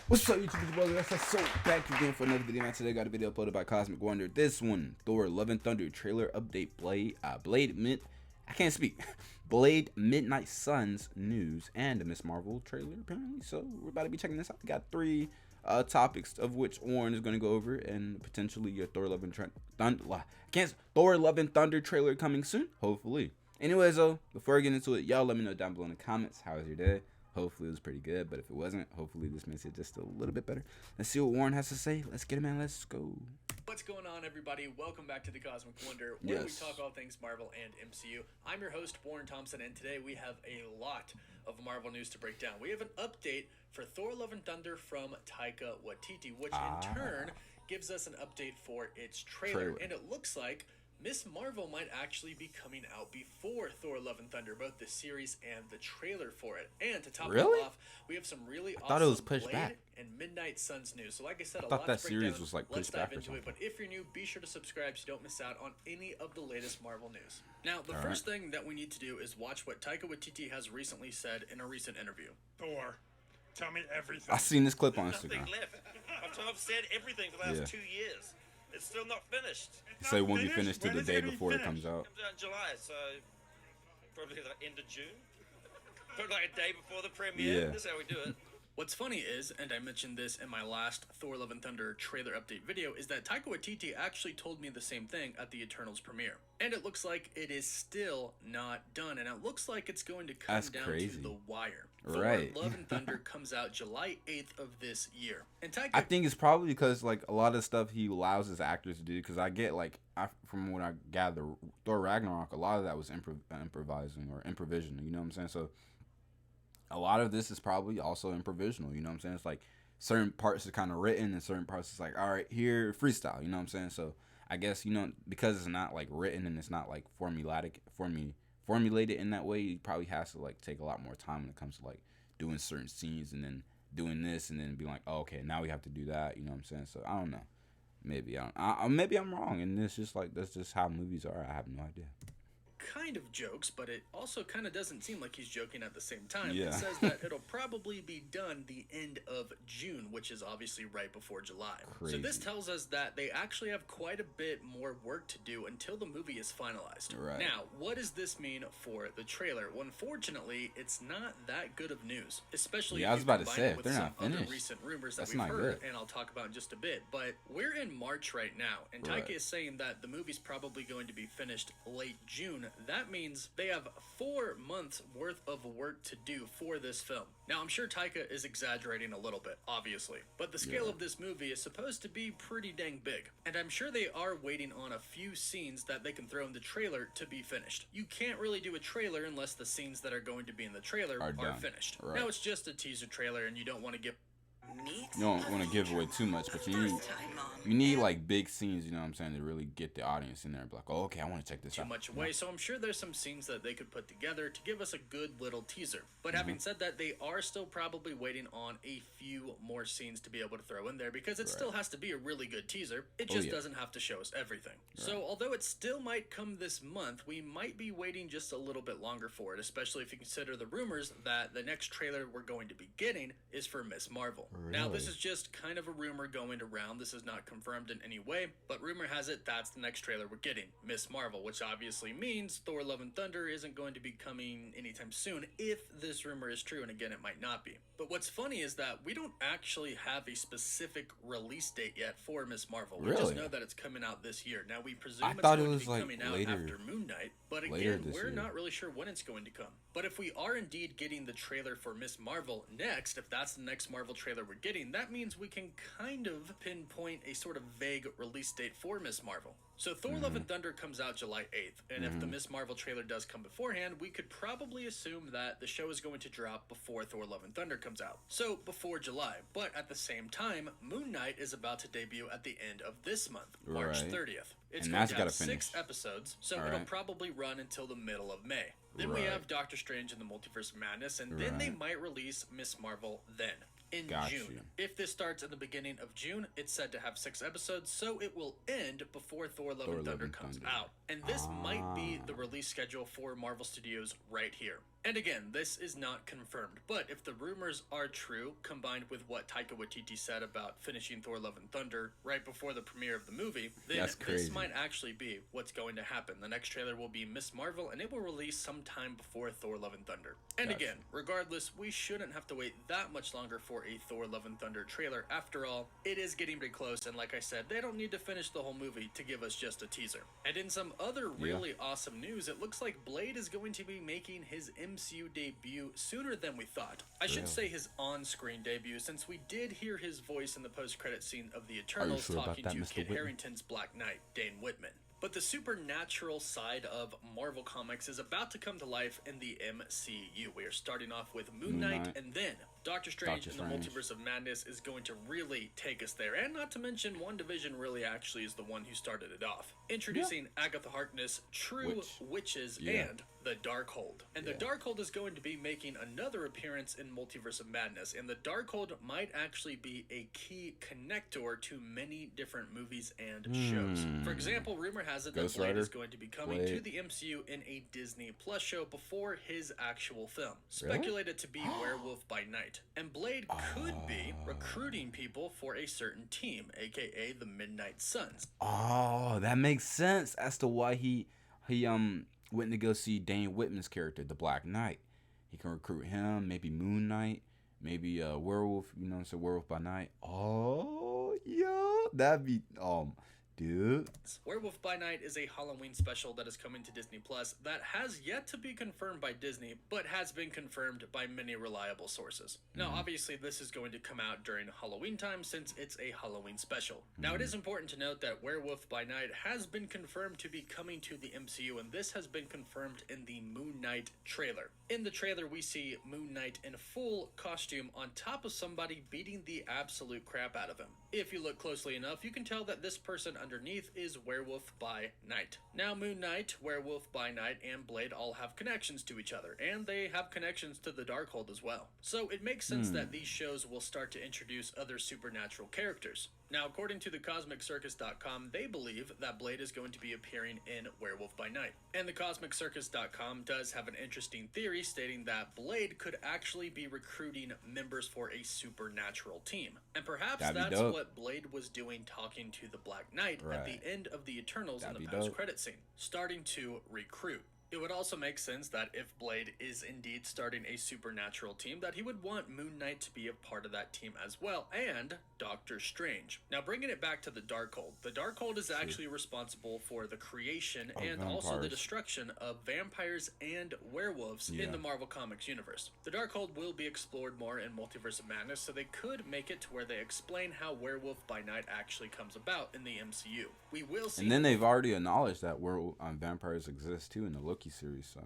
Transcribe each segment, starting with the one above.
What's up, YouTube? It's your brother. That's so back again for another video. Man, today I got a video uploaded by Cosmic Wonder. This one, Thor: Love and Thunder trailer update. I can't speak. Blade Midnight Suns news and a Miss Marvel trailer apparently. So we're about to be checking this out. We got three topics of which Warren is going to go over, and potentially your Thor: Love and Thunder trailer coming soon. Hopefully. Anyways, though, before I get into it, y'all let me know down below in the comments how was your day. Hopefully it was pretty good, but if it wasn't, hopefully this makes it just a little bit better. Let's see what Warren has to say. Let's get it, man. Let's go. What's going on, everybody? Welcome back to the Cosmic Wonder, where we talk all things Marvel and MCU. I'm your host, Warren Thompson, and today we have a lot of Marvel news to break down. We have an update for Thor: Love and Thunder from Taika Waititi, which in turn gives us an update for its trailer. And it looks like Miss Marvel might actually be coming out before Thor: Love and Thunder, both the series and the trailer for it. And to top it all off, we have some really awesome it was pushed back. And Midnight Suns news. So like I said, I thought that series was like Let's pushed back dive into it. But if you're new, be sure to subscribe so you don't miss out on any of the latest Marvel news. Now, the first thing that we need to do is watch what Taika Waititi has recently said in a recent interview. Thor, tell me everything. I seen this clip on Nothing Instagram. left. I've said everything for the last 2 years. It's still not finished. Say it won't be finished till the day before it comes out. It comes out in July, so probably the end of June. Probably like a day before the premiere. Yeah. That's how we do it. What's funny is, and I mentioned this in my last Thor: Love and Thunder trailer update video, is that Taika Waititi actually told me the same thing at the Eternals premiere. And it looks like it is still not done, and it looks like it's going to come down to the wire. Right. Thor: Love and Thunder comes out July 8th of this year. And Taika, I think it's probably because like a lot of stuff he allows his actors to do. Because I get from what I gather, Thor Ragnarok, a lot of that was improvising or improvision. You know what I'm saying? So a lot of this is probably also improvisational. You know what I'm saying? It's like certain parts are kind of written and certain parts is like, all right, here freestyle. You know what I'm saying? So I guess because it's not like written and it's not like formulated in that way, he probably has to like take a lot more time when it comes to like doing certain scenes and then doing this and then being like, oh, okay, now we have to do that. You know what I'm saying? So I don't know. Maybe maybe I'm wrong, and it's just like that's just how movies are. I have no idea. kind of jokes, but it also kind of doesn't seem like he's joking at the same time. Yeah. It says that it'll probably be done the end of June, which is obviously right before July. Crazy. So this tells us that they actually have quite a bit more work to do until the movie is finalized. Right. Now, what does this mean for the trailer? Well, unfortunately, it's not that good of news, especially I was if you about to combine say, it if with they're some not other finished, recent rumors that that's we've not heard, good. and I'll talk about in just a bit. But we're in March right now, and Taika Right. is saying that the movie's probably going to be finished late June. That means they have 4 months worth of work to do for this film. Now, I'm sure Taika is exaggerating a little bit, obviously, but the scale of this movie is supposed to be pretty dang big, and I'm sure they are waiting on a few scenes that they can throw in the trailer to be finished. You can't really do a trailer unless the scenes that are going to be in the trailer are finished. Right. Now, it's just a teaser trailer, and you don't want to give You don't want to give away too much, but you need like big scenes, you know what I'm saying, to really get the audience in there and be like, oh, okay, I want to check this out. too much away, so I'm sure there's some scenes that they could put together to give us a good little teaser. But having said that, they are still probably waiting on a few more scenes to be able to throw in there, because it still has to be a really good teaser. It just doesn't have to show us everything. So although it still might come this month, we might be waiting just a little bit longer for it, especially if you consider the rumors that the next trailer we're going to be getting is for Miss Marvel. Now, this is just kind of a rumor going around. This is not confirmed in any way, but rumor has it that's the next trailer we're getting, Miss Marvel, which obviously means Thor: Love and Thunder isn't going to be coming anytime soon, if this rumor is true, and again, it might not be. But what's funny is that we don't actually have a specific release date yet for Miss Marvel. We just know that it's coming out this year. Now, we presume it's going to be coming out after Moon Knight, but again, we're not really sure when it's going to come. But if we are indeed getting the trailer for Miss Marvel next, if that's the next Marvel trailer we're getting, that means we can kind of pinpoint a sort of vague release date for Miss Marvel. So Thor: Love and Thunder comes out July 8th, and if the Miss Marvel trailer does come beforehand, we could probably assume that the show is going to drop before Thor: Love and Thunder comes out. So before July, but at the same time, Moon Knight is about to debut at the end of this month, March 30th. It's going to have 6 episodes, so it'll probably run until the middle of May. Then we have Doctor Strange and the Multiverse of Madness, and then they might release Miss Marvel then. In June. If this starts at the beginning of June, it's said to have 6 episodes, so it will end before Thor: Love and Thunder comes out. And this might be the release schedule for Marvel Studios right here. And again, this is not confirmed, but if the rumors are true, combined with what Taika Waititi said about finishing Thor Love and Thunder right before the premiere of the movie, then this might actually be what's going to happen. The next trailer will be Miss Marvel, and it will release sometime before Thor Love and Thunder. And again, regardless, we shouldn't have to wait that much longer for a Thor Love and Thunder trailer. After all, it is getting pretty close, and like I said, they don't need to finish the whole movie to give us just a teaser. And in some other really awesome news, it looks like Blade is going to be making his MCU debut sooner than we thought. I should say his on-screen debut, since we did hear his voice in the post-credit scene of The Eternals talking to Kit Harington's Black Knight, Dane Whitman. But the supernatural side of Marvel Comics is about to come to life in the MCU. We are starting off with Moon Knight, and then Doctor Strange in the Multiverse of Madness is going to really take us there. And not to mention, WandaVision really actually is the one who started it off. Introducing Agatha Harkness, True Witches, and the Darkhold. And the Darkhold is going to be making another appearance in Multiverse of Madness. And the Darkhold might actually be a key connector to many different movies and shows. For example, rumor has it that Blade is going to be coming to the MCU in a Disney Plus show before his actual film. Speculated to be Werewolf by Night. And Blade could be recruiting people for a certain team, aka the Midnight Suns. Oh, that makes sense as to why he went to go see Dane Whitman's character, the Black Knight. He can recruit him, maybe Moon Knight, maybe Werewolf, so Werewolf by Night. Oh, yeah, that'd be dude. Werewolf by Night is a Halloween special that is coming to Disney Plus that has yet to be confirmed by Disney, but has been confirmed by many reliable sources. Now, obviously, this is going to come out during Halloween time since it's a Halloween special. Now, it is important to note that Werewolf by Night has been confirmed to be coming to the MCU, and this has been confirmed in the Moon Knight trailer. In the trailer, we see Moon Knight in full costume on top of somebody beating the absolute crap out of him. If you look closely enough, you can tell that this person underneath is Werewolf by Night. Now, Moon Knight, Werewolf by Night, and Blade all have connections to each other, and they have connections to the Darkhold as well. So it makes sense that these shows will start to introduce other supernatural characters. Now, according to thecosmiccircus.com, they believe that Blade is going to be appearing in Werewolf by Night. And thecosmiccircus.com does have an interesting theory stating that Blade could actually be recruiting members for a supernatural team. And perhaps that's what Blade was doing talking to the Black Knight at the end of the Eternals in the post-credit scene, starting to recruit. It would also make sense that if Blade is indeed starting a supernatural team, that he would want Moon Knight to be a part of that team as well, and Doctor Strange. Now, bringing it back to the Darkhold. The Darkhold is actually responsible for the creation and also the destruction of vampires and werewolves in the Marvel Comics universe. The Darkhold will be explored more in Multiverse of Madness, so they could make it to where they explain how Werewolf by Night actually comes about in the MCU. We will see. And then they've already acknowledged that vampires exist too in the Loki series, so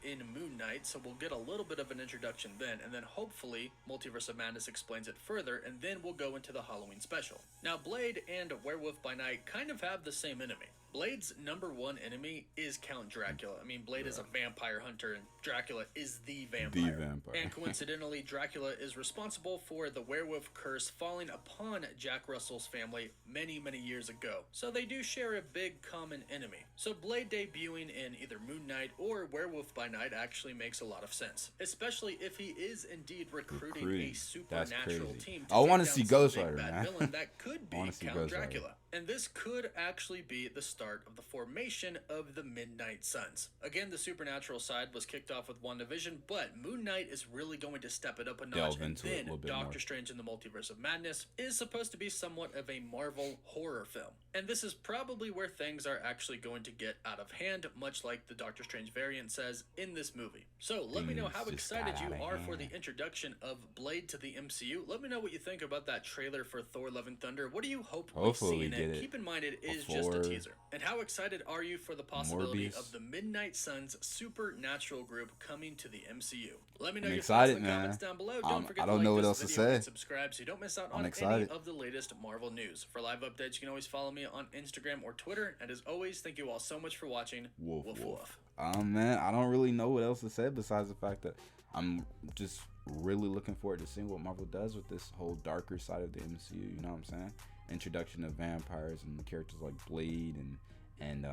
in Moon Knight, so we'll get a little bit of an introduction then, and then hopefully Multiverse of Madness explains it further, and then we'll go into the Halloween special. Now, Blade and Werewolf by Night kind of have the same enemy. Blade's number one enemy is Count Dracula. I mean, Blade is a vampire hunter, and Dracula is the vampire. And coincidentally, Dracula is responsible for the werewolf curse falling upon Jack Russell's family many, many years ago. So they do share a big common enemy. So Blade debuting in either Moon Knight or Werewolf by Night actually makes a lot of sense, especially if he is indeed recruiting a supernatural team to I want to see Ghost Rider, man. villain that could be Count Dracula. And this could actually be the start of the formation of the Midnight Suns. Again, the supernatural side was kicked off with WandaVision, but Moon Knight is really going to step it up a notch. And then Doctor Strange in the Multiverse of Madness is supposed to be somewhat of a Marvel horror film. And this is probably where things are actually going to get out of hand, much like the Doctor Strange variant says in this movie. So let me know how excited you are for the introduction of Blade to the MCU. Let me know what you think about that trailer for Thor Love and Thunder. What do you hope we see in it? Keep in mind it is just a teaser. And how excited are you for the possibility of the Midnight Suns supernatural group coming to the MCU? Let me know your thoughts in the comments down below. Don't forget to like this video and subscribe so you don't miss out on any of the latest Marvel news. For live updates, you can always follow me on Instagram or Twitter. And as always, thank you all so much for watching. Woof woof. Man, I don't really know what else to say besides the fact that I'm just really looking forward to seeing what Marvel does with this whole darker side of the MCU. You know what I'm saying? Introduction of vampires and characters like Blade and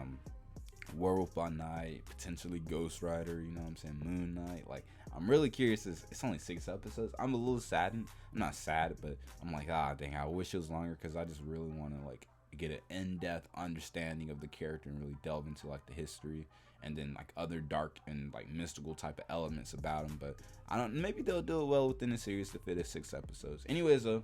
Werewolf by Night, potentially Ghost Rider, you know what I'm saying, Moon Knight. Like, I'm really curious. It's only 6 episodes. I'm a little saddened. I'm not sad, but I'm like, dang, I wish it was longer, because I just really want to like get an in-depth understanding of the character and really delve into like the history and then like other dark and like mystical type of elements about him. But I don't. Maybe they'll do it well within the series to fit 6 episodes. Anyways, I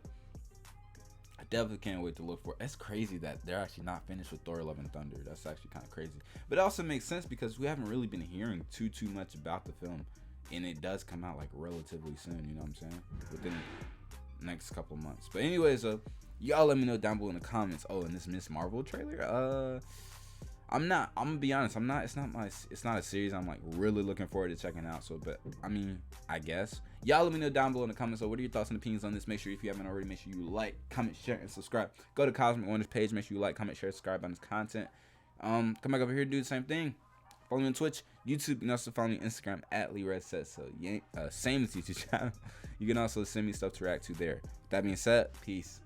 definitely can't wait to look for it. It's crazy that they're actually not finished with Thor: Love and Thunder. That's actually kind of crazy. But it also makes sense because we haven't really been hearing too much about the film, and it does come out like relatively soon. You know what I'm saying? Within the next couple of months. But anyways, y'all let me know down below in the comments. Oh, and this Miss Marvel trailer. I'm gonna be honest. It's not a series I'm like really looking forward to checking out. So, but I mean, I guess y'all let me know down below in the comments. So, what are your thoughts and opinions on this? Make sure if you haven't already, make sure you like, comment, share, and subscribe. Go to Cosmic Wonders page. Make sure you like, comment, share, subscribe on this content. Come back over here, do the same thing. Follow me on Twitch, YouTube. You can also follow me on Instagram at LeeRedSet. So, same as YouTube channel. You can also send me stuff to react to there. With that being said, peace.